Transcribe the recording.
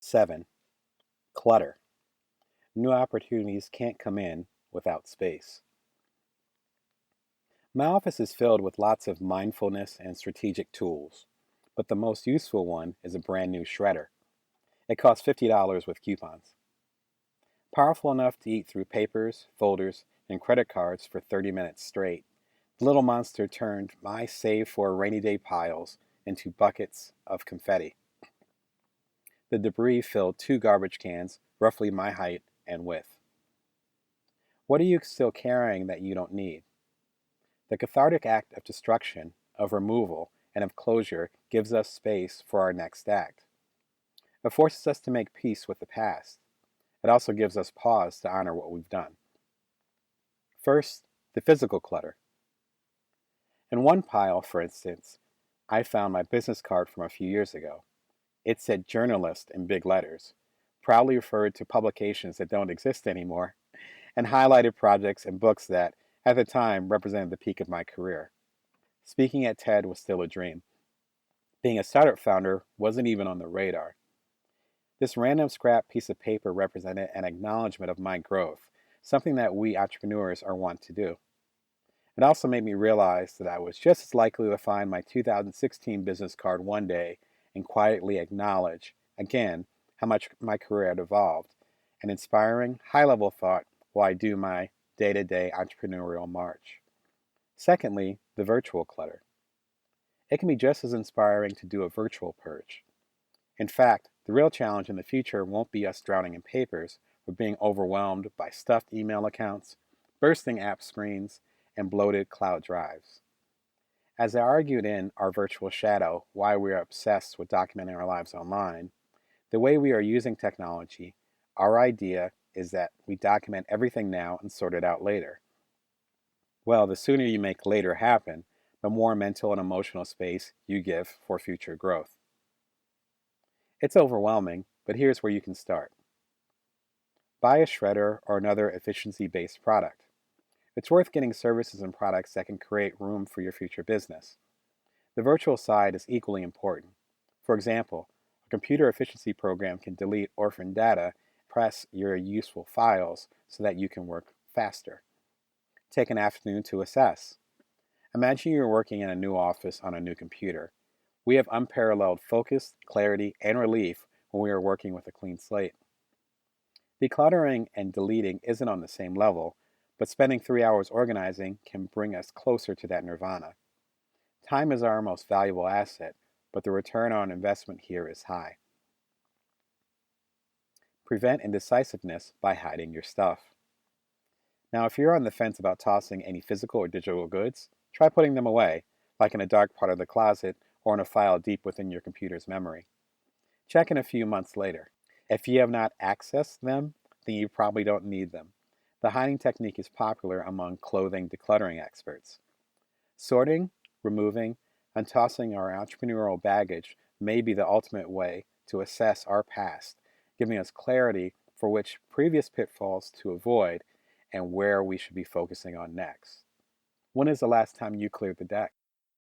7. Clutter. New opportunities can't come in without space. My office is filled with lots of mindfulness and strategic tools, but the most useful one is a brand new shredder. It costs $50 with coupons. Powerful enough to eat through papers, folders, and credit cards for 30 minutes straight, the little monster turned my save for rainy day piles into buckets of confetti. The debris filled 2 garbage cans, roughly my height and width. What are you still carrying that you don't need? The cathartic act of destruction, of removal, and of closure gives us space for our next act. It forces us to make peace with the past. It also gives us pause to honor what we've done. First, the physical clutter. In one pile, for instance, I found my business card from a few years ago. It said journalist in big letters, proudly referred to publications that don't exist anymore, and highlighted projects and books that, at the time, represented the peak of my career. Speaking at TED was still a dream. Being a startup founder wasn't even on the radar. This random scrap piece of paper represented an acknowledgement of my growth, something that we entrepreneurs are wont to do. It also made me realize that I was just as likely to find my 2016 business card one day and quietly acknowledge, again, how much my career had evolved, an inspiring, high-level thought while I do my day-to-day entrepreneurial march. Secondly, the virtual clutter. It can be just as inspiring to do a virtual purge. In fact, the real challenge in the future won't be us drowning in papers, but being overwhelmed by stuffed email accounts, bursting app screens, and bloated cloud drives. As I argued in Our Virtual Shadow why we are obsessed with documenting our lives online, the way we are using technology, our idea is that we document everything now and sort it out later. Well, the sooner you make later happen, the more mental and emotional space you give for future growth. It's overwhelming, but here's where you can start. Buy a shredder or another efficiency-based product. It's worth getting services and products that can create room for your future business. The virtual side is equally important. For example, a computer efficiency program can delete orphan data, press your useful files so that you can work faster. Take an afternoon to assess. Imagine you're working in a new office on a new computer. We have unparalleled focus, clarity, and relief when we are working with a clean slate. Decluttering and deleting isn't on the same level, but spending 3 hours organizing can bring us closer to that nirvana. Time is our most valuable asset, but the return on investment here is high. Prevent indecisiveness by hiding your stuff. Now, if you're on the fence about tossing any physical or digital goods, try putting them away, like in a dark part of the closet or in a file deep within your computer's memory. Check in a few months later. If you have not accessed them, then you probably don't need them. The hiding technique is popular among clothing decluttering experts. Sorting, removing, and tossing our entrepreneurial baggage may be the ultimate way to assess our past, giving us clarity for which previous pitfalls to avoid and where we should be focusing on next. When is the last time you cleared the deck?